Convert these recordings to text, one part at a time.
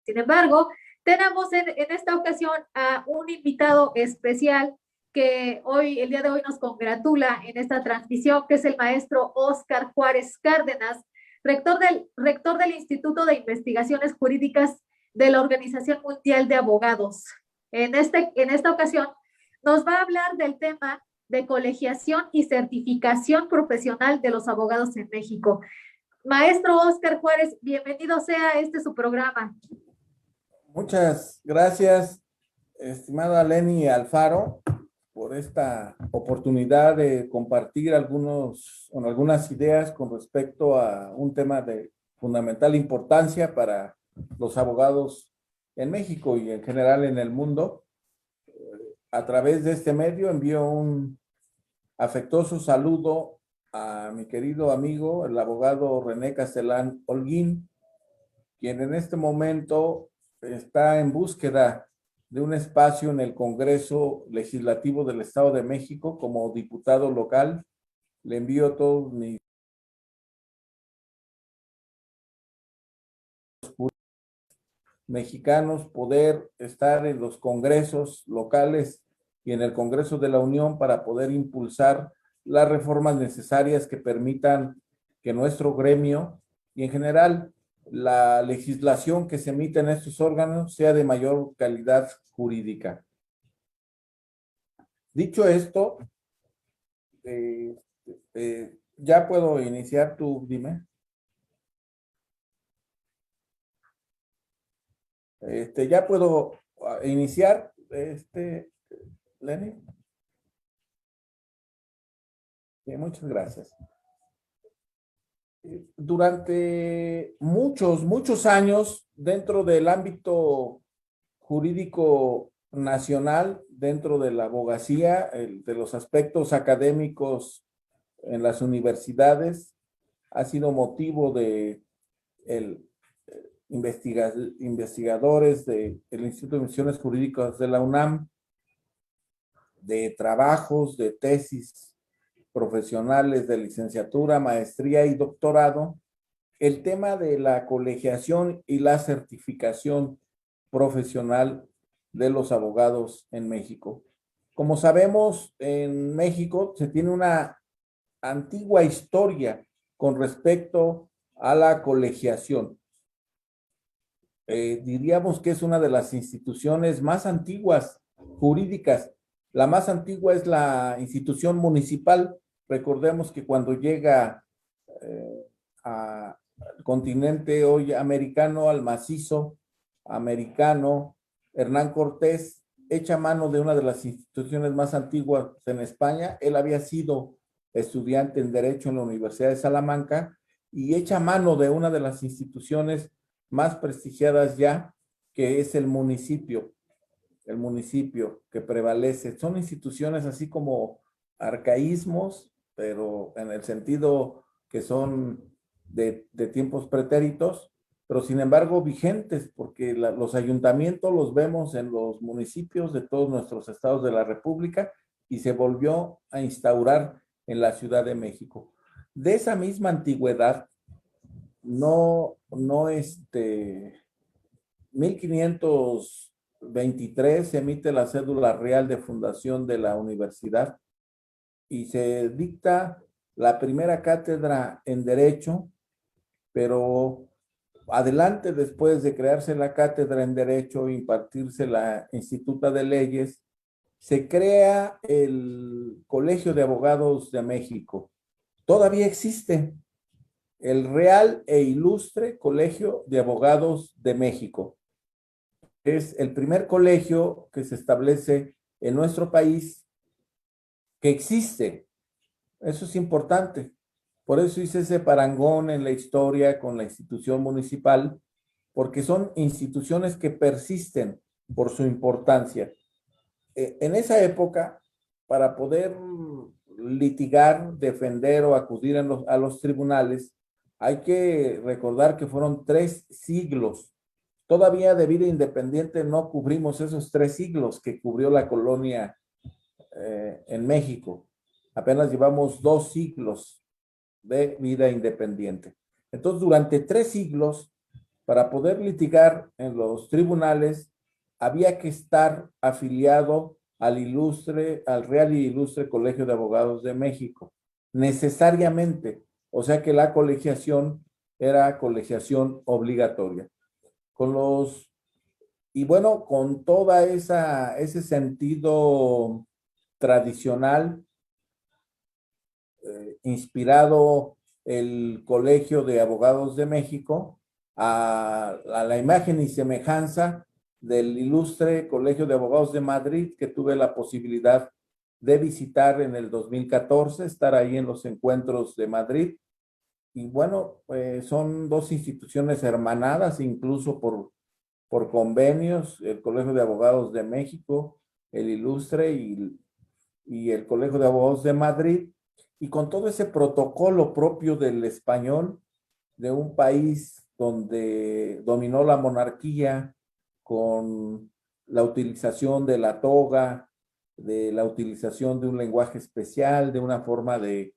Sin embargo, tenemos en esta ocasión a un invitado especial que hoy, el día de hoy, nos congratula en esta transmisión, que es el maestro Óscar Juárez Cárdenas, rector del Instituto de Investigaciones Jurídicas de la Organización Mundial de Abogados. En esta ocasión nos va a hablar del tema de colegiación y certificación profesional de los abogados en México. Maestro Óscar Juárez, bienvenido sea a su programa. Muchas gracias, estimada Lenny Alfaro, por esta oportunidad de compartir algunas ideas con respecto a un tema de fundamental importancia para los abogados en México y en general en el mundo. A través de este medio envío un afectuoso saludo a mi querido amigo, el abogado René Castelán Holguín, quien en este momento está en búsqueda de un espacio en el Congreso Legislativo del Estado de México como diputado local. Le envío todos mis mexicanos poder estar en los congresos locales y en el Congreso de la Unión para poder impulsar las reformas necesarias que permitan que nuestro gremio y en general la legislación que se emite en estos órganos sea de mayor calidad jurídica. Dicho esto, ya puedo iniciar, tú dime. Ya puedo iniciar, Lenny. Muchas gracias. Durante muchos años, dentro del ámbito jurídico nacional, dentro de la abogacía, de los aspectos académicos en las universidades, ha sido motivo de investigadores del Instituto de Investigaciones Jurídicas de la UNAM, de trabajos, de tesis profesionales de licenciatura, maestría y doctorado, el tema de la colegiación y la certificación profesional de los abogados en México. Como sabemos, en México se tiene una antigua historia con respecto a la colegiación. Diríamos que es una de las instituciones más antiguas jurídicas. La más antigua es la institución municipal. Recordemos que cuando llega al continente hoy americano, al macizo americano, Hernán Cortés echa mano de una de las instituciones más antiguas en España. Él había sido estudiante en Derecho en la Universidad de Salamanca y echa mano de una de las instituciones más prestigiadas ya, que es el municipio que prevalece. Son instituciones así como arcaísmos, pero en el sentido que son de tiempos pretéritos, pero sin embargo vigentes, porque los ayuntamientos los vemos en los municipios de todos nuestros estados de la República y se volvió a instaurar en la Ciudad de México. De esa misma antigüedad, 1523 se emite la cédula real de fundación de la universidad y se dicta la primera cátedra en Derecho, pero adelante, después de crearse la cátedra en Derecho e impartirse la Instituta de Leyes, se crea el Colegio de Abogados de México. Todavía existe el Real e Ilustre Colegio de Abogados de México. Es el primer colegio que se establece en nuestro país que existe. Eso es importante. Por eso hice ese parangón en la historia con la institución municipal, porque son instituciones que persisten por su importancia. En esa época, para poder litigar, defender o acudir a los tribunales, hay que recordar que fueron 3 siglos. Todavía de vida independiente no cubrimos esos 3 siglos que cubrió la colonia en México. Apenas llevamos 2 siglos de vida independiente. Entonces, durante 3 siglos, Para poder litigar en los tribunales, había que estar afiliado al Real y Ilustre Colegio de Abogados de México, necesariamente. O sea que la colegiación era colegiación obligatoria. Y bueno, con toda ese sentido tradicional, inspirado el Colegio de Abogados de México a la imagen y semejanza del ilustre Colegio de Abogados de Madrid, que tuve la posibilidad de visitar en el 2014, estar ahí en los encuentros de Madrid. Y bueno, son dos instituciones hermanadas, incluso por convenios, el Colegio de Abogados de México, el Ilustre y el Colegio de Abogados de Madrid, y con todo ese protocolo propio del español, de un país donde dominó la monarquía, con la utilización de la toga, de la utilización de un lenguaje especial, de una forma de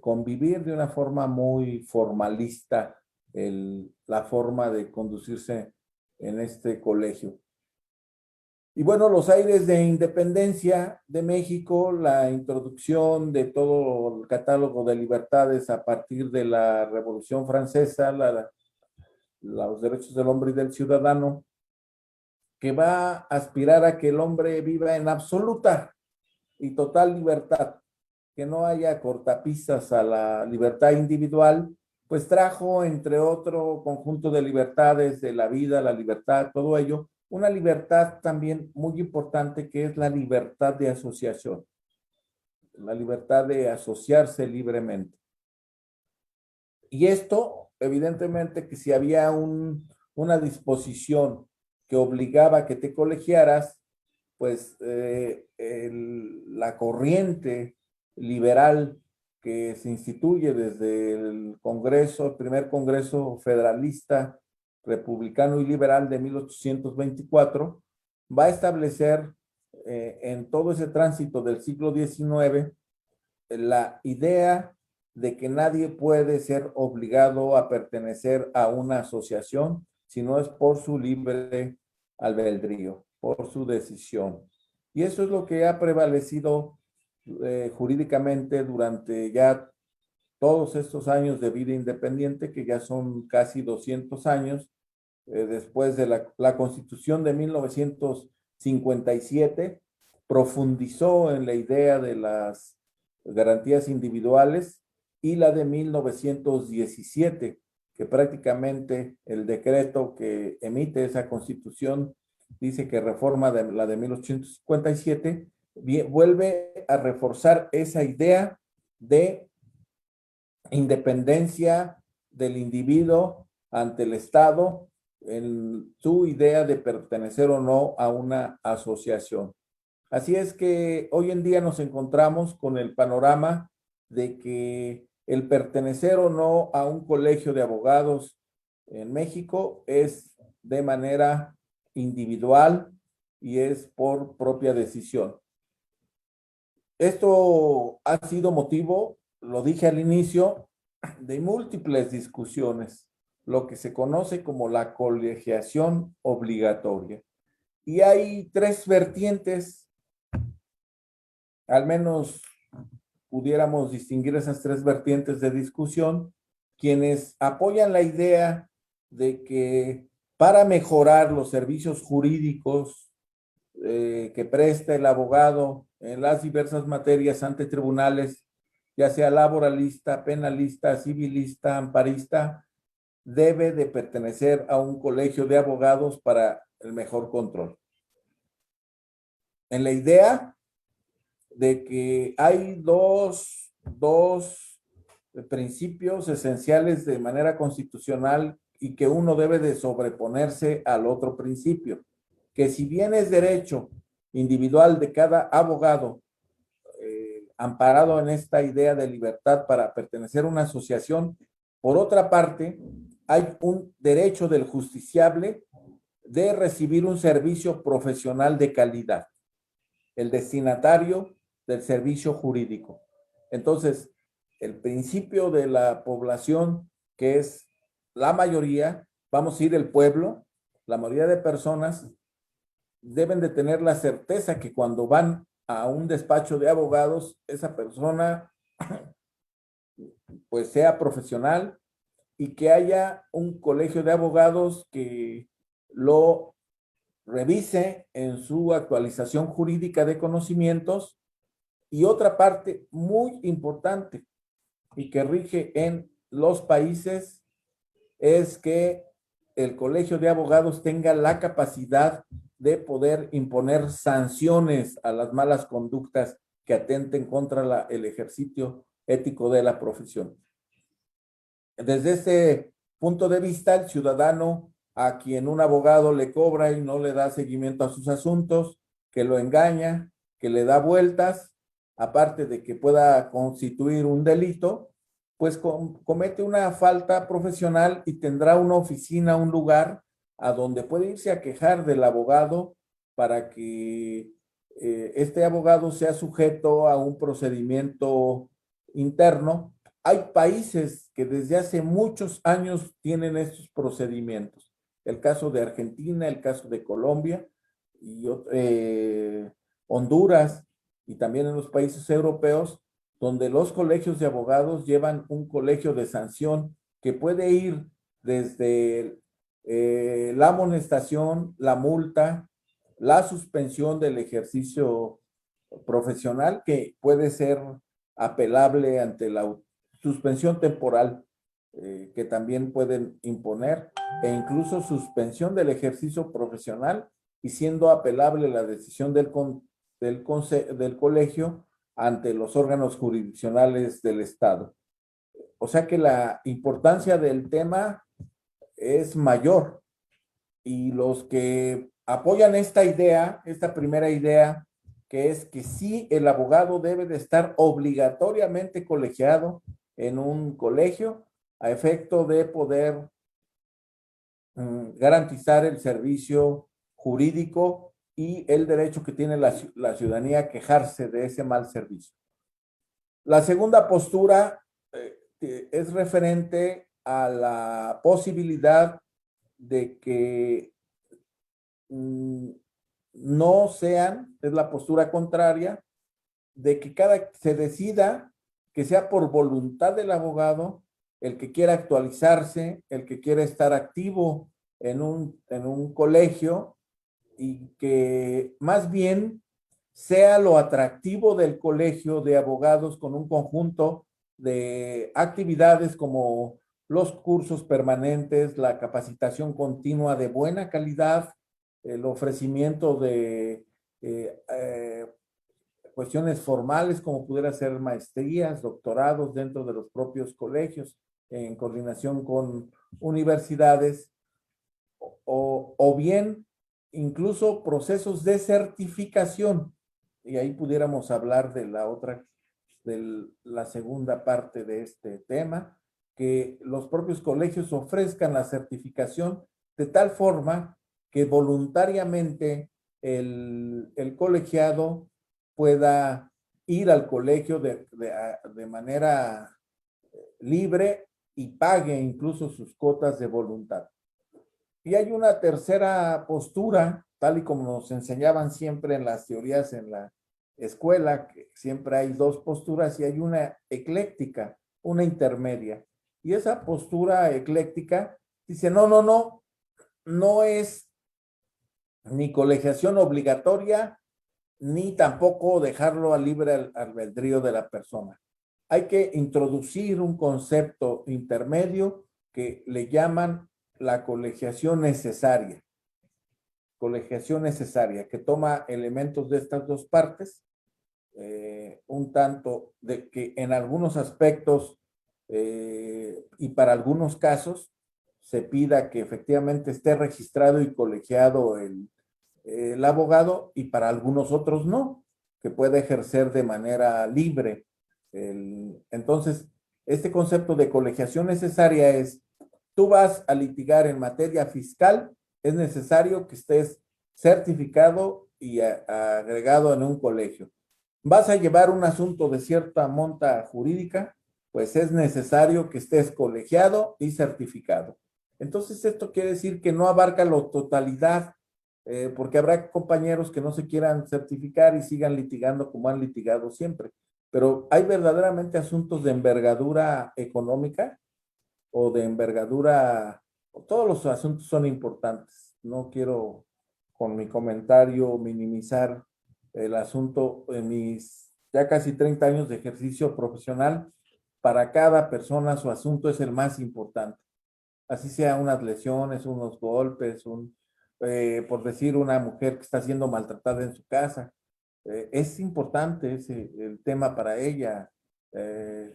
convivir, de una forma muy formalista, la forma de conducirse en este colegio. Y bueno, los aires de independencia de México, la introducción de todo el catálogo de libertades a partir de la Revolución Francesa, los derechos del hombre y del ciudadano, que va a aspirar a que el hombre viva en absoluta y total libertad, que no haya cortapisas a la libertad individual, pues trajo, entre otro conjunto de libertades de la vida, la libertad, todo ello, una libertad también muy importante, que es la libertad de asociación, la libertad de asociarse libremente. Y esto, evidentemente, que si había una disposición que obligaba a que te colegiaras, pues la corriente liberal que se instituye desde el Congreso, el primer Congreso Federalista, Republicano y Liberal de 1824, va a establecer en todo ese tránsito del siglo XIX la idea de que nadie puede ser obligado a pertenecer a una asociación si no es por su libre albedrío, por su decisión. Y eso es lo que ha prevalecido jurídicamente durante ya todos estos años de vida independiente, que ya son casi 200 años, después de la Constitución de 1957, profundizó en la idea de las garantías individuales, y la de 1917, que prácticamente el decreto que emite esa Constitución dice que reforma la de 1857, vuelve a reforzar esa idea de independencia del individuo ante el Estado, en su idea de pertenecer o no a una asociación. Así es que hoy en día nos encontramos con el panorama de que el pertenecer o no a un colegio de abogados en México es de manera individual y es por propia decisión. Esto ha sido motivo, lo dije al inicio, de múltiples discusiones, lo que se conoce como la colegiación obligatoria. Y hay tres vertientes, al menos pudiéramos distinguir esas tres vertientes de discusión, quienes apoyan la idea de que para mejorar los servicios jurídicos que presta el abogado en las diversas materias ante tribunales, ya sea laboralista, penalista, civilista, amparista, debe de pertenecer a un colegio de abogados para el mejor control. En la idea de que hay dos principios esenciales de manera constitucional y que uno debe de sobreponerse al otro principio, que si bien es derecho individual de cada abogado, amparado en esta idea de libertad para pertenecer a una asociación, por otra parte, hay un derecho del justiciable de recibir un servicio profesional de calidad, el destinatario del servicio jurídico. Entonces, el principio de la población, que es la mayoría, vamos a ir el pueblo, la mayoría de personas deben de tener la certeza que cuando van a un despacho de abogados, esa persona pues sea profesional y que haya un colegio de abogados que lo revise en su actualización jurídica de conocimientos. Y otra parte muy importante y que rige en los países es que el colegio de abogados tenga la capacidad de poder imponer sanciones a las malas conductas que atenten contra el ejercicio ético de la profesión. Desde ese punto de vista, el ciudadano a quien un abogado le cobra y no le da seguimiento a sus asuntos, que lo engaña, que le da vueltas, aparte de que pueda constituir un delito, pues comete una falta profesional y tendrá una oficina, un lugar a donde puede irse a quejar del abogado para que este abogado sea sujeto a un procedimiento interno. Hay países que desde hace muchos años tienen estos procedimientos. El caso de Argentina, el caso de Colombia y Honduras y también en los países europeos, donde los colegios de abogados llevan un colegio de sanción que puede ir desde la amonestación, la multa, la suspensión del ejercicio profesional, que puede ser apelable ante la suspensión temporal, que también pueden imponer, e incluso suspensión del ejercicio profesional, y siendo apelable la decisión del colegio ante los órganos jurisdiccionales del Estado. O sea que la importancia del tema es mayor, y los que apoyan esta idea, esta primera idea, que es que sí, el abogado debe de estar obligatoriamente colegiado en un colegio a efecto de poder garantizar el servicio jurídico y el derecho que tiene la ciudadanía a quejarse de ese mal servicio. La segunda postura es referente a la posibilidad de que no sean, es la postura contraria, de que se decida que sea por voluntad del abogado el que quiera actualizarse, el que quiera estar activo en un colegio, y que más bien sea lo atractivo del colegio de abogados con un conjunto de actividades como los cursos permanentes, la capacitación continua de buena calidad, el ofrecimiento de cuestiones formales como pudiera ser maestrías, doctorados dentro de los propios colegios en coordinación con universidades, o bien incluso procesos de certificación. Y ahí pudiéramos hablar de la segunda parte de este tema, que los propios colegios ofrezcan la certificación de tal forma que voluntariamente el colegiado pueda ir al colegio de manera libre y pague incluso sus cuotas de voluntad. Y hay una tercera postura, tal y como nos enseñaban siempre en las teorías en la escuela, que siempre hay dos posturas, y hay una ecléctica, una intermedia. Y esa postura ecléctica dice, no es ni colegiación obligatoria, ni tampoco dejarlo al libre albedrío de la persona. Hay que introducir un concepto intermedio que le llaman la colegiación necesaria. Colegiación necesaria, que toma elementos de estas dos partes, un tanto de que en algunos aspectos y para algunos casos se pida que efectivamente esté registrado y colegiado el abogado, y para algunos otros no, que puede ejercer de manera libre. Entonces, este concepto de colegiación necesaria es: tú vas a litigar en materia fiscal, es necesario que estés certificado y agregado en un colegio. Vas a llevar un asunto de cierta monta jurídica, pues es necesario que estés colegiado y certificado. Entonces, esto quiere decir que no abarca la totalidad, porque habrá compañeros que no se quieran certificar y sigan litigando como han litigado siempre. Pero hay verdaderamente asuntos de envergadura económica o de envergadura, todos los asuntos son importantes. No quiero con mi comentario minimizar el asunto en mis ya casi 30 años de ejercicio profesional. Para cada persona su asunto es el más importante. Así sea unas lesiones, unos golpes, por decir una mujer que está siendo maltratada en su casa. Es importante el tema para ella,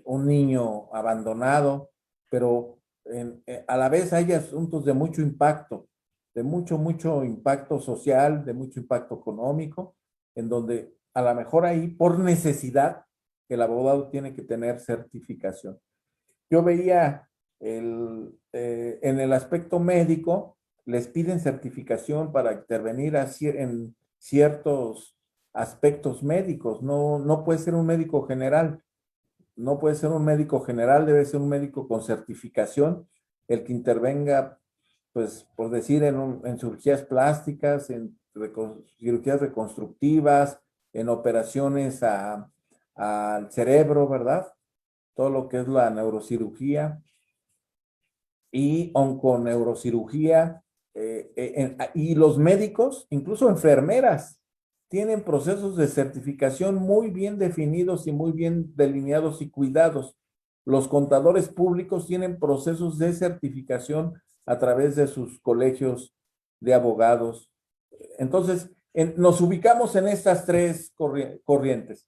un niño abandonado, pero a la vez hay asuntos de mucho impacto, de mucho impacto social, de mucho impacto económico, en donde a lo mejor ahí por necesidad el abogado tiene que tener certificación. Yo veía en el aspecto médico, les piden certificación para intervenir en ciertos aspectos médicos. No, no puede ser un médico general. No puede ser un médico general, debe ser un médico con certificación el que intervenga, pues, por decir, en cirugías plásticas, en cirugías reconstructivas, en operaciones al cerebro, ¿verdad? Todo lo que es la neurocirugía y onconeurocirugía, y los médicos, incluso enfermeras, tienen procesos de certificación muy bien definidos y muy bien delineados y cuidados. Los contadores públicos tienen procesos de certificación a través de sus colegios de abogados. Entonces, nos ubicamos en estas tres corrientes.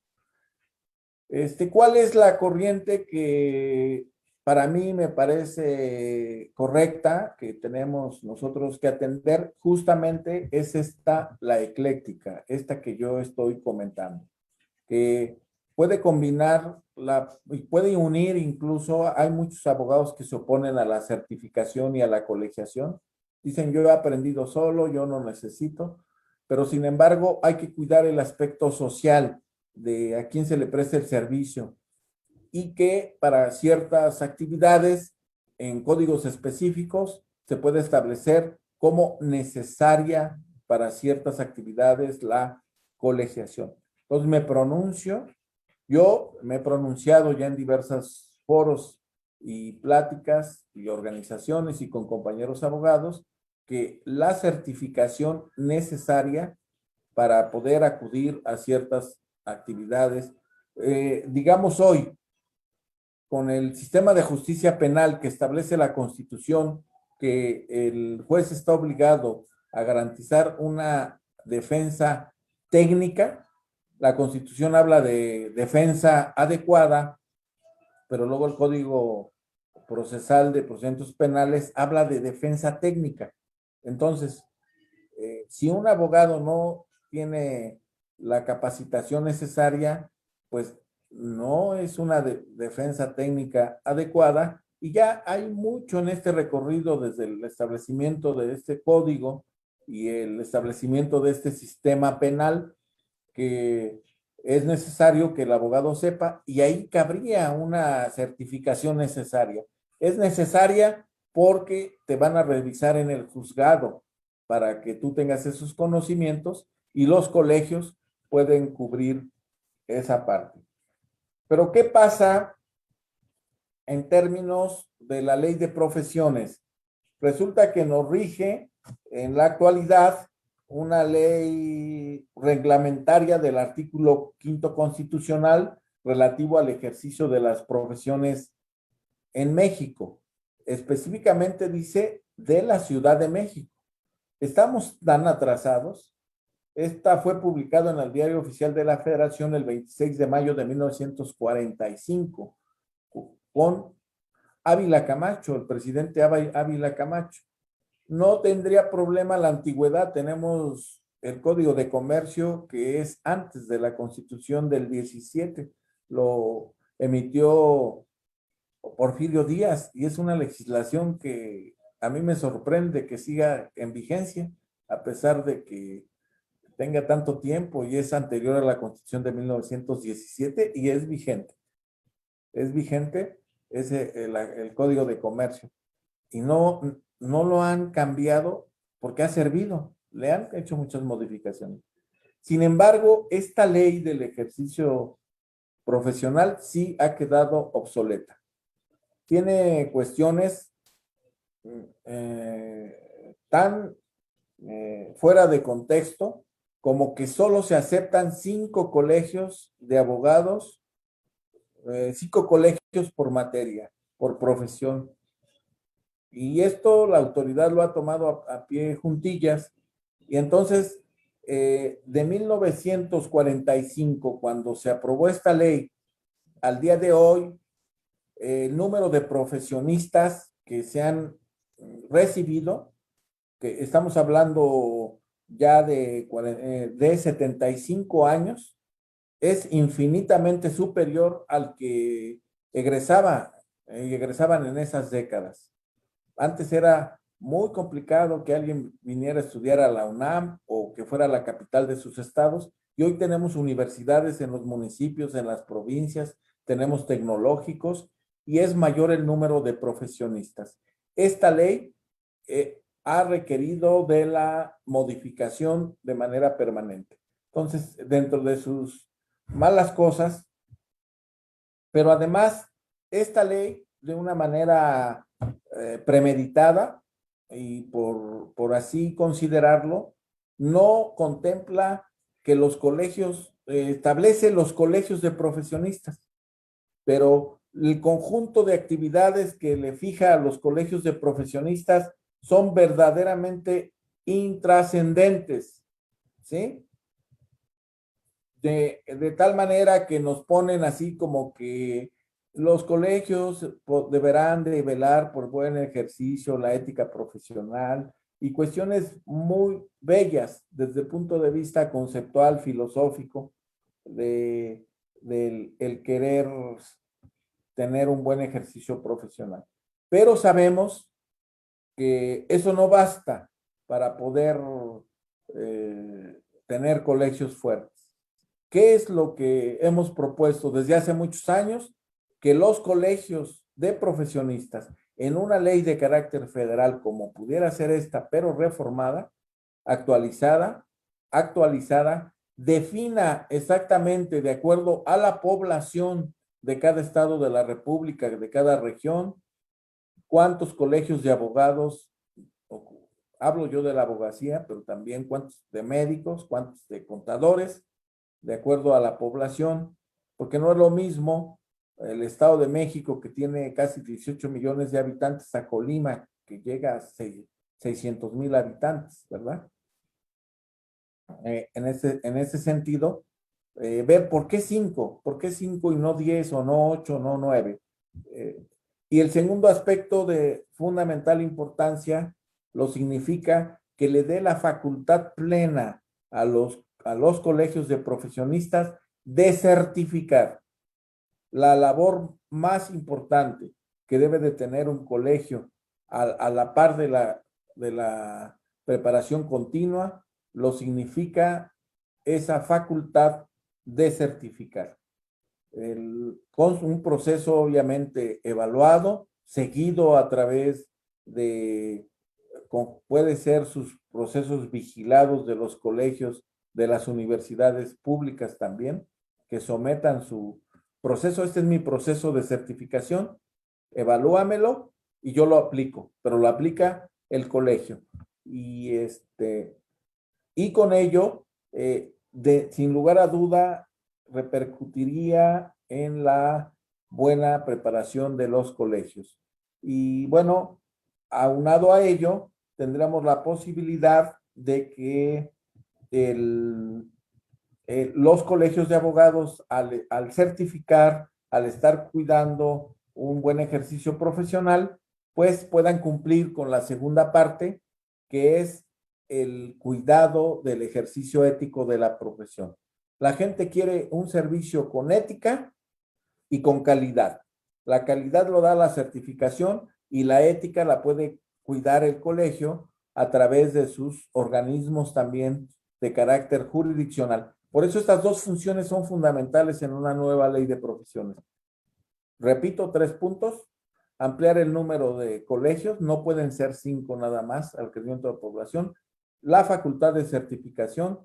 ¿Cuál es la corriente que para mí me parece correcta, que tenemos nosotros que atender? Justamente es esta, la ecléctica, esta que yo estoy comentando, que puede combinar, y puede unir incluso, hay muchos abogados que se oponen a la certificación y a la colegiación. Dicen, yo he aprendido solo, yo no necesito, pero sin embargo hay que cuidar el aspecto social de a quién se le presta el servicio y que para ciertas actividades en códigos específicos se puede establecer como necesaria para ciertas actividades la colegiación. Entonces yo me he pronunciado ya en diversos foros y pláticas y organizaciones y con compañeros abogados que la certificación necesaria para poder acudir a ciertas actividades, digamos hoy, con el sistema de justicia penal que establece la Constitución, que el juez está obligado a garantizar una defensa técnica. La Constitución habla de defensa adecuada, pero luego el Código Procesal de Procedimientos Penales habla de defensa técnica. Entonces, si un abogado no tiene la capacitación necesaria, pues no es una defensa técnica adecuada, y ya hay mucho en este recorrido desde el establecimiento de este código y el establecimiento de este sistema penal que es necesario que el abogado sepa, y ahí cabría una certificación necesaria. Es necesaria porque te van a revisar en el juzgado para que tú tengas esos conocimientos, y los colegios pueden cubrir esa parte. Pero ¿qué pasa en términos de la ley de profesiones? Resulta que nos rige en la actualidad una ley reglamentaria del artículo 5º constitucional relativo al ejercicio de las profesiones en México. Específicamente dice de la Ciudad de México. Estamos tan atrasados. Esta fue publicada en el Diario Oficial de la Federación el 26 de mayo de 1945 con Ávila Camacho, el presidente Ávila Camacho. No tendría problema la antigüedad. Tenemos el Código de Comercio que es antes de la Constitución del 17. Lo emitió Porfirio Díaz y es una legislación que a mí me sorprende que siga en vigencia a pesar de que tenga tanto tiempo y es anterior a la Constitución de 1917 y es vigente. Es vigente el Código de Comercio. Y no, no lo han cambiado porque ha servido, le han hecho muchas modificaciones. Sin embargo, esta ley del ejercicio profesional sí ha quedado obsoleta. Tiene cuestiones tan fuera de contexto como que solo se aceptan 5 colegios de abogados, 5 colegios por materia, por profesión. Y esto la autoridad lo ha tomado a pie juntillas. Y entonces, de 1945, cuando se aprobó esta ley, al día de hoy, el número de profesionistas que se han recibido, que estamos hablando ya de 75 años, es infinitamente superior al que egresaban en esas décadas. Antes era muy complicado que alguien viniera a estudiar a la UNAM o que fuera la capital de sus estados, y hoy tenemos universidades en los municipios, en las provincias, tenemos tecnológicos y es mayor el número de profesionistas. Esta ley ha requerido de la modificación de manera permanente. Entonces, dentro de sus malas cosas, pero además, esta ley, de una manera premeditada y por así considerarlo, no contempla que los colegios, establece los colegios de profesionistas, pero el conjunto de actividades que le fija a los colegios de profesionistas son verdaderamente intrascendentes, ¿sí? De tal manera que nos ponen así como que los colegios deberán de velar por buen ejercicio, la ética profesional y cuestiones muy bellas desde el punto de vista conceptual, filosófico, del el querer tener un buen ejercicio profesional. Pero sabemos que eso no basta para poder tener colegios fuertes. ¿Qué es lo que hemos propuesto desde hace muchos años? Que los colegios de profesionistas, en una ley de carácter federal como pudiera ser esta, pero reformada, actualizada, defina exactamente de acuerdo a la población de cada estado de la República, de cada región, cuántos colegios de abogados, hablo yo de la abogacía, pero también cuántos de médicos, cuántos de contadores, de acuerdo a la población, porque no es lo mismo el Estado de México, que tiene casi 18 millones de habitantes, a Colima, que llega a 600,000 habitantes, ¿verdad? En ese sentido, ver por qué 5 y no 10 o no 8, no 9. Y el segundo aspecto de fundamental importancia lo significa que le dé la facultad plena a los colegios de profesionistas de certificar. La labor más importante que debe de tener un colegio a la par de la preparación continua, lo significa esa facultad de certificar. Con un proceso obviamente evaluado, seguido a través de, puede ser sus procesos vigilados de los colegios, de las universidades públicas también, que sometan su proceso. Este es mi proceso de certificación, evalúamelo y yo lo aplico, pero lo aplica el colegio. Y con ello, sin lugar a duda, repercutiría en la buena preparación de los colegios. Y bueno, aunado a ello, tendremos la posibilidad de que los colegios de abogados, al certificar, al estar cuidando un buen ejercicio profesional, pues puedan cumplir con la segunda parte, que es el cuidado del ejercicio ético de la profesión. La gente quiere un servicio con ética y con calidad. La calidad lo da la certificación y la ética la puede cuidar el colegio a través de sus organismos también de carácter jurisdiccional. Por eso estas dos funciones son fundamentales en una nueva ley de profesiones. Repito, 3 puntos. ampliar el número de colegios, no pueden ser 5 nada más al crecimiento de población, la facultad de certificación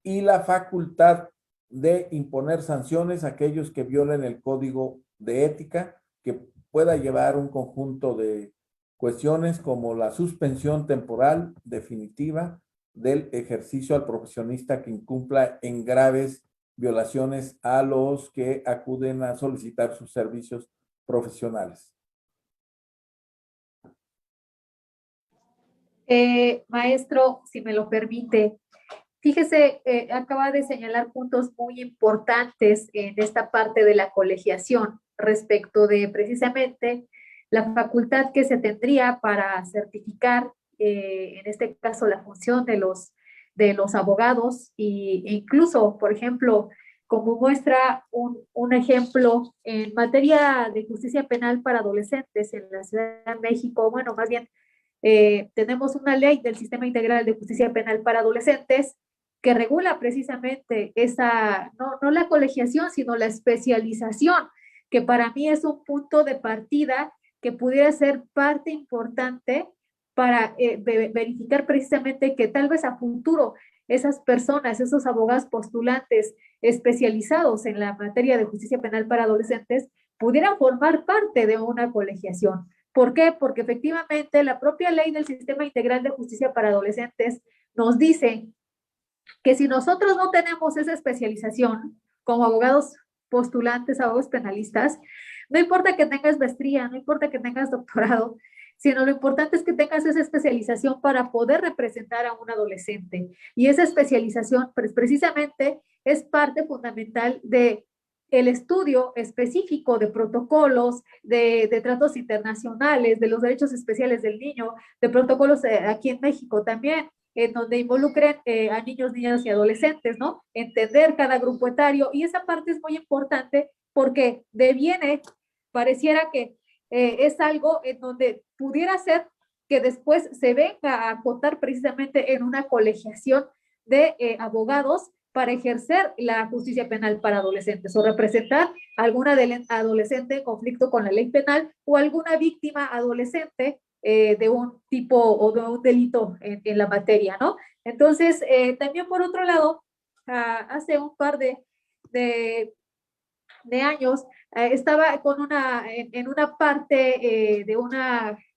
y la facultad de imponer sanciones a aquellos que violen el código de ética, que pueda llevar un conjunto de cuestiones como la suspensión temporal definitiva del ejercicio al profesionista que incumpla en graves violaciones a los que acuden a solicitar sus servicios profesionales. Maestro, si me lo permite, fíjese, acaba de señalar puntos muy importantes en esta parte de la colegiación respecto de precisamente la facultad que se tendría para certificar, en este caso, la función de los abogados e incluso, por ejemplo, como muestra un ejemplo en materia de justicia penal para adolescentes en la Ciudad de México, bueno, más bien tenemos una ley del Sistema Integral de Justicia Penal para Adolescentes que regula precisamente esa, no la colegiación, sino la especialización, que para mí es un punto de partida que pudiera ser parte importante para verificar precisamente que tal vez a futuro esas personas, esos abogados postulantes especializados en la materia de justicia penal para adolescentes, pudieran formar parte de una colegiación. ¿Por qué? Porque efectivamente la propia ley del Sistema Integral de Justicia para Adolescentes nos dice que si nosotros no tenemos esa especialización como abogados postulantes, abogados penalistas, no importa que tengas maestría, no importa que tengas doctorado, sino lo importante es que tengas esa especialización para poder representar a un adolescente. Y esa especialización, pues, precisamente es parte fundamental de el estudio específico de protocolos, de tratos internacionales, de los derechos especiales del niño, de protocolos aquí en México también, en donde involucren a niños, niñas y adolescentes, ¿no? Entender cada grupo etario, y esa parte es muy importante porque deviene, pareciera que es algo en donde pudiera ser que después se venga a acotar precisamente en una colegiación de abogados para ejercer la justicia penal para adolescentes o representar a alguna adolescente en conflicto con la ley penal o alguna víctima adolescente de un tipo o de un delito en la materia, ¿no? Entonces, también por otro lado, hace un par de años, estaba con en una parte de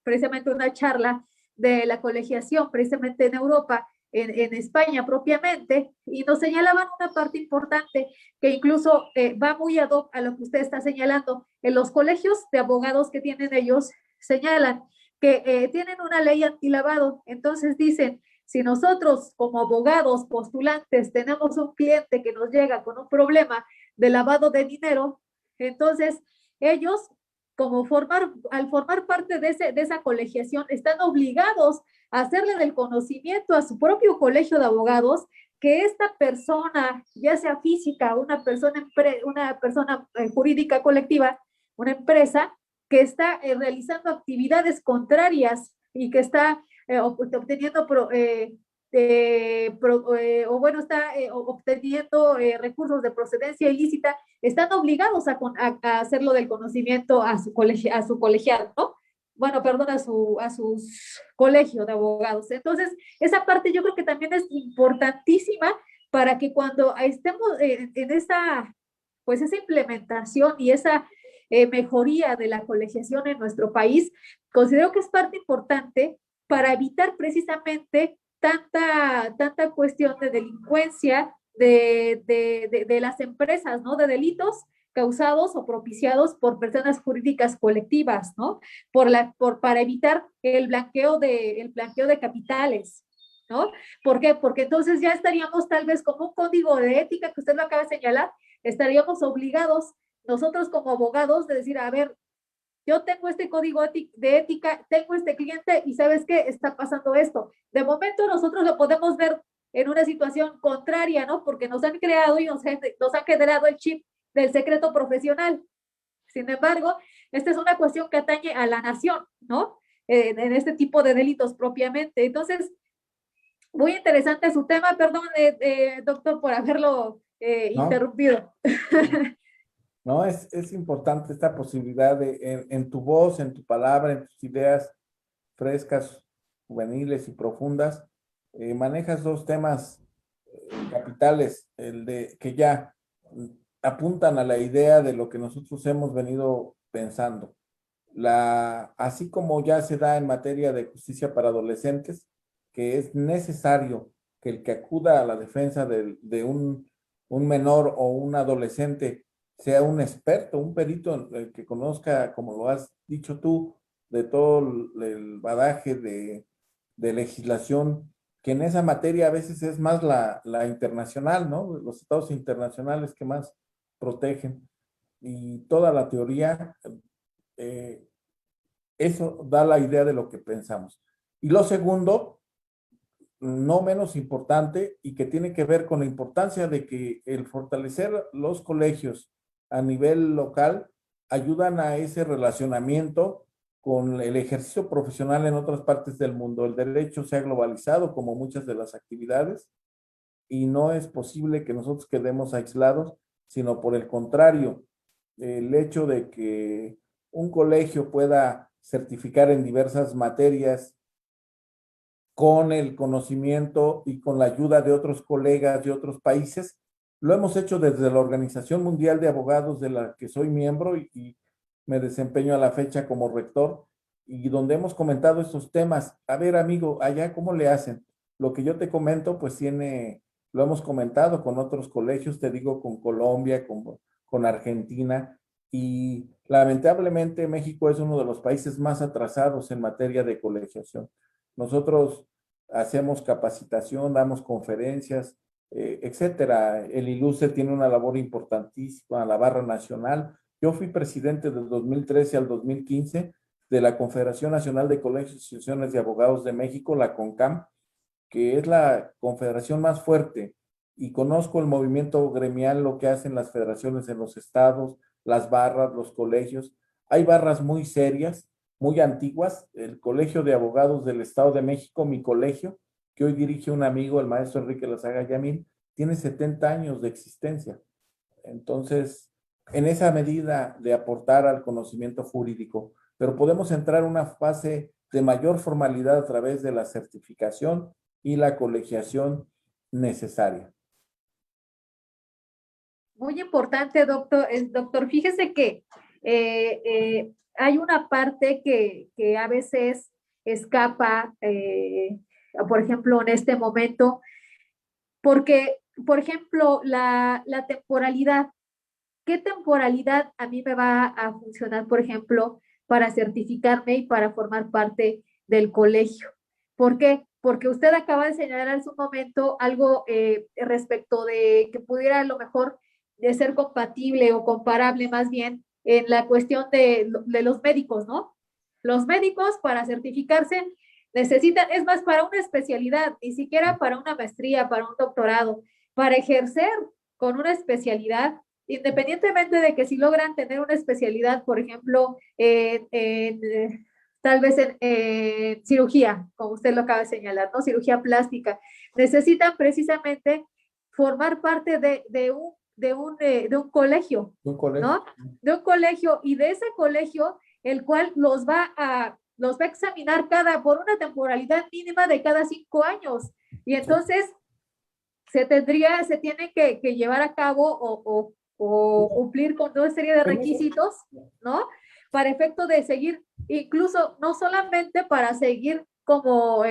precisamente una charla de la colegiación, precisamente en Europa, en España propiamente, y nos señalaban una parte importante que incluso va muy ad hoc a lo que usted está señalando. En los colegios de abogados que tienen ellos, señalan que tienen una ley antilavado, entonces dicen, si nosotros como abogados postulantes tenemos un cliente que nos llega con un problema de lavado de dinero, entonces ellos, al formar parte de esa colegiación, están obligados a hacerle del conocimiento a su propio colegio de abogados que esta persona, ya sea física, una persona jurídica colectiva, una empresa, que está realizando actividades contrarias y que está obteniendo o bueno, está obteniendo recursos de procedencia ilícita, están obligados a hacerlo del conocimiento a su colegiado, ¿no? Bueno, perdón, a su colegio de abogados. Entonces, esa parte yo creo que también es importantísima para que cuando estemos en esa, pues esa implementación y esa mejoría de la colegiación en nuestro país, considero que es parte importante para evitar precisamente tanta cuestión de delincuencia de las empresas, ¿no? De delitos causados o propiciados por personas jurídicas colectivas, ¿no? Para evitar el blanqueo de capitales, ¿no? ¿Por qué? Porque entonces ya estaríamos tal vez como un código de ética que usted lo acaba de señalar, estaríamos obligados nosotros como abogados de decir, a ver, yo tengo este código de ética, tengo este cliente y ¿sabes qué? Está pasando esto. De momento nosotros lo podemos ver en una situación contraria, ¿no? Porque nos han creado y nos han generado el chip del secreto profesional. Sin embargo, esta es una cuestión que atañe a la nación, ¿no? En este tipo de delitos propiamente. Entonces, muy interesante su tema, perdón, doctor, por haberlo ¿No? interrumpido. ¿no? Es importante esta posibilidad de, en tu voz, en tu palabra, en tus ideas frescas, juveniles y profundas, manejas dos temas capitales, el de que ya apuntan a la idea de lo que nosotros hemos venido pensando. Así como ya se da en materia de justicia para adolescentes, que es necesario que el que acuda a la defensa de un menor o un adolescente sea un experto, un perito, el que conozca, como lo has dicho tú, de todo el badaje de legislación, que en esa materia a veces es más la internacional, ¿no? Los estados internacionales que más protegen. Y toda la teoría, eh, eso da la idea de lo que pensamos. Y lo segundo, no menos importante, y que tiene que ver con la importancia de que el fortalecer los colegios a nivel local ayudan a ese relacionamiento con el ejercicio profesional en otras partes del mundo. El derecho se ha globalizado como muchas de las actividades y no es posible que nosotros quedemos aislados, sino por el contrario, el hecho de que un colegio pueda certificar en diversas materias con el conocimiento y con la ayuda de otros colegas de otros países. Lo hemos hecho desde la Organización Mundial de Abogados, de la que soy miembro y me desempeño a la fecha como rector, y donde hemos comentado estos temas. A ver, amigo, allá, ¿cómo le hacen? Lo que yo te comento, pues lo hemos comentado con otros colegios, te digo, con Colombia, con Argentina, y lamentablemente México es uno de los países más atrasados en materia de colegiación. Nosotros hacemos capacitación, damos conferencias, etcétera. El ILUCE tiene una labor importantísima, la barra nacional. Yo fui presidente del 2013 al 2015 de la Confederación Nacional de Colegios y Asociaciones de Abogados de México, la CONCAM, que es la confederación más fuerte, y conozco el movimiento gremial, lo que hacen las federaciones en los estados, las barras, los colegios. Hay barras muy serias, muy antiguas. El Colegio de Abogados del Estado de México, mi colegio, que hoy dirige un amigo, el maestro Enrique Lazaga Yamil, tiene 70 años de existencia. Entonces, en esa medida de aportar al conocimiento jurídico, pero podemos entrar en una fase de mayor formalidad a través de la certificación y la colegiación necesaria. Muy importante, doctor. Doctor, fíjese que hay una parte que a veces escapa, por ejemplo, en este momento, porque, por ejemplo, la temporalidad. ¿Qué temporalidad a mí me va a funcionar, por ejemplo, para certificarme y para formar parte del colegio? ¿Por qué? Porque usted acaba de señalar en su momento algo respecto de que pudiera a lo mejor de ser compatible o comparable más bien en la cuestión de los médicos, ¿no? Los médicos para certificarse necesitan, es más, para una especialidad, ni siquiera para una maestría, para un doctorado, para ejercer con una especialidad, independientemente de que si logran tener una especialidad, por ejemplo, tal vez en cirugía, como usted lo acaba de señalar, ¿no? Cirugía plástica, necesitan precisamente formar parte de un colegio, Un colegio. ¿no? De un colegio, y de ese colegio, el cual los va a examinar por una temporalidad mínima de cada 5 años. Y entonces se tiene que llevar a cabo o cumplir con toda serie de requisitos, ¿no? Para efecto de seguir, incluso no solamente para seguir como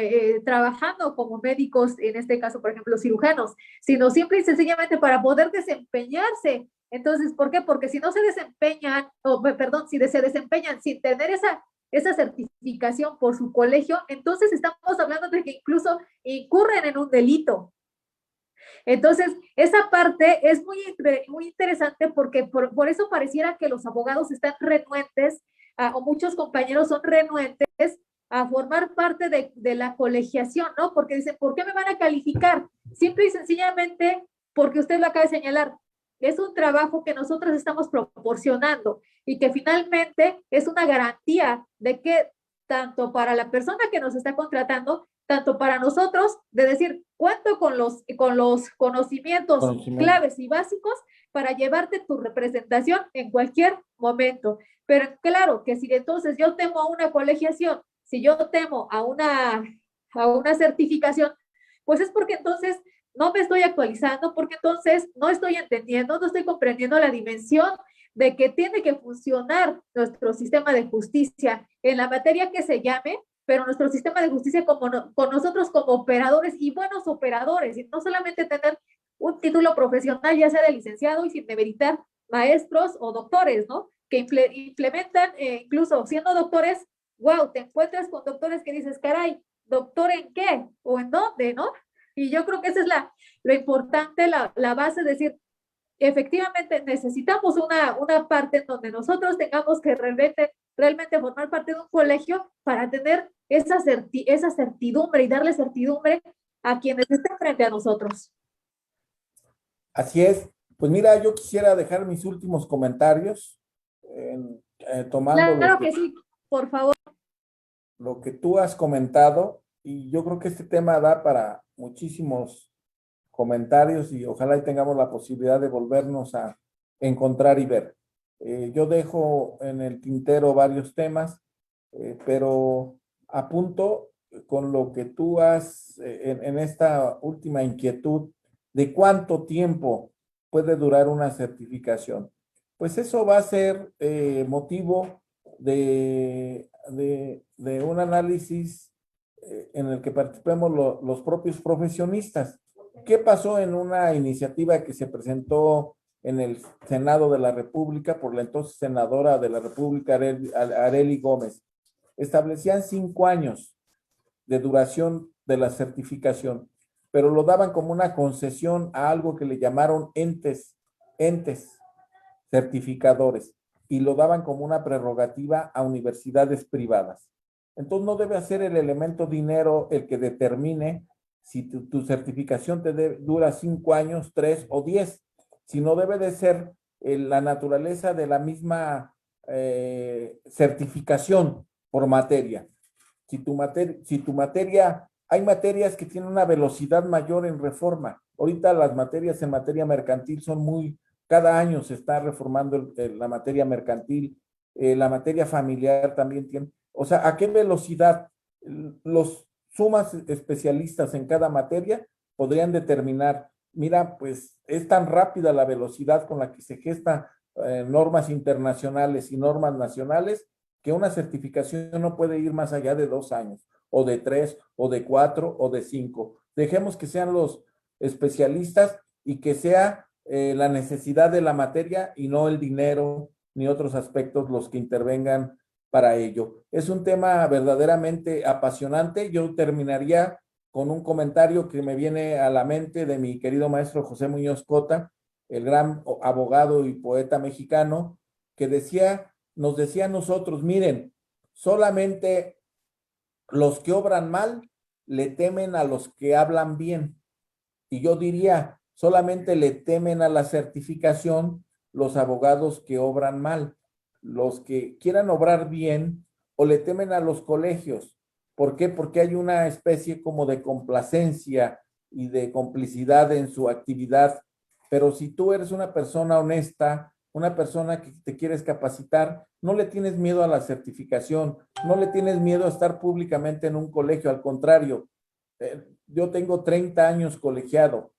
trabajando como médicos, en este caso, por ejemplo, cirujanos, sino simple y sencillamente para poder desempeñarse. Entonces, ¿por qué? Porque si no se desempeñan, perdón, si se desempeñan sin tener esa certificación por su colegio, entonces estamos hablando de que incluso incurren en un delito. Entonces, esa parte es muy interesante porque por eso pareciera que los abogados están renuentes, o muchos compañeros son renuentes a formar parte de la colegiación, ¿no? Porque dicen, ¿por qué me van a calificar? Simple y sencillamente porque usted lo acaba de señalar. Es un trabajo que nosotros estamos proporcionando y que finalmente es una garantía de que tanto para la persona que nos está contratando, tanto para nosotros, de decir, cuento con los conocimientos claves y básicos para llevarte tu representación en cualquier momento. Pero claro que si entonces yo temo a una colegiación, si yo temo a una certificación, pues es porque entonces no me estoy actualizando, porque entonces no estoy entendiendo, no estoy comprendiendo la dimensión de que tiene que funcionar nuestro sistema de justicia en la materia que se llame, pero nuestro sistema de justicia con nosotros como operadores y buenos operadores, y no solamente tener un título profesional, ya sea de licenciado y sin demeritar maestros o doctores, ¿no? Que implementan, incluso siendo doctores, wow, te encuentras con doctores que dices, caray, ¿doctor en qué? ¿O en dónde? ¿No? Y yo creo que esa es lo importante, la base, es decir, efectivamente necesitamos una parte en donde nosotros tengamos que realmente formar parte de un colegio para tener esa certidumbre y darle certidumbre a quienes estén frente a nosotros. Así es. Pues mira, yo quisiera dejar mis últimos comentarios tomando Claro que sí, por favor. lo que tú has comentado, y yo creo que este tema da para muchísimos comentarios y ojalá y tengamos la posibilidad de volvernos a encontrar y ver. Yo dejo en el tintero varios temas, pero apunto con lo que tú has en esta última inquietud de cuánto tiempo puede durar una certificación. Pues eso va a ser motivo de un análisis en el que participemos los propios profesionistas. ¿Qué pasó en una iniciativa que se presentó en el Senado de la República por la entonces senadora de la República, Arely Gómez? Establecían 5 años de duración de la certificación, pero lo daban como una concesión a algo que le llamaron entes certificadores, y lo daban como una prerrogativa a universidades privadas. Entonces no debe ser el elemento dinero el que determine si tu certificación dura 5 años, 3 o 10, sino debe de ser la naturaleza de la misma certificación por materia. Si tu materia, hay materias que tienen una velocidad mayor en reforma. Ahorita las materias en materia mercantil son cada año se está reformando la materia mercantil, la materia familiar también tiene. O sea, ¿a qué velocidad los sumas especialistas en cada materia podrían determinar? Mira, pues es tan rápida la velocidad con la que se gestan normas internacionales y normas nacionales que una certificación no puede ir más allá de 2 años, o de 3, o de 4, o de 5. Dejemos que sean los especialistas y que sea la necesidad de la materia y no el dinero ni otros aspectos los que intervengan para ello. Es un tema verdaderamente apasionante. Yo terminaría con un comentario que me viene a la mente de mi querido maestro José Muñoz Cota, el gran abogado y poeta mexicano, que nos decía a nosotros, miren, solamente los que obran mal le temen a los que hablan bien. Y yo diría, solamente le temen a la certificación los abogados que obran mal. Los que quieran obrar bien o le temen a los colegios. ¿Por qué? Porque hay una especie como de complacencia y de complicidad en su actividad. Pero si tú eres una persona honesta, una persona que te quieres capacitar, no le tienes miedo a la certificación, no le tienes miedo a estar públicamente en un colegio, al contrario. Yo tengo 30 años colegiado,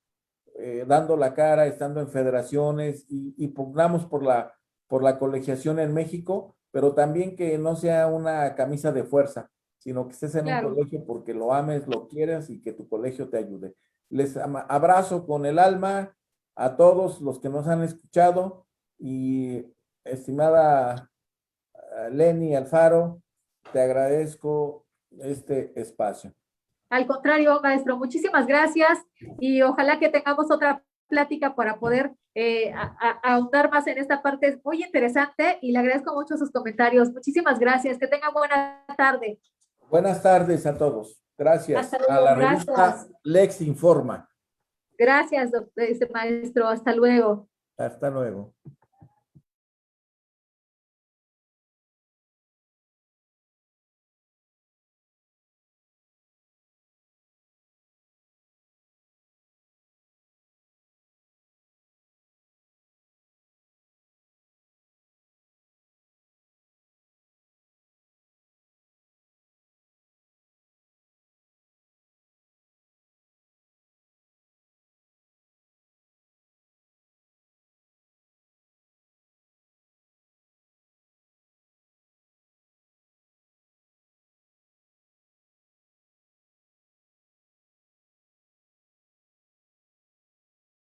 dando la cara, estando en federaciones y pugnamos por la colegiación en México, pero también que no sea una camisa de fuerza, sino que estés en un colegio porque lo ames, lo quieras y que tu colegio te ayude. Les abrazo con el alma a todos los que nos han escuchado y estimada Lenny Alfaro, te agradezco este espacio. Al contrario, maestro, muchísimas gracias y ojalá que tengamos otra plática para poder ahondar más en esta parte. Es muy interesante y le agradezco mucho sus comentarios. Muchísimas gracias. Que tenga buena tarde. Buenas tardes a todos. Gracias. Hasta luego. A la revista Lex Informa. Gracias, maestro. Hasta luego. Hasta luego.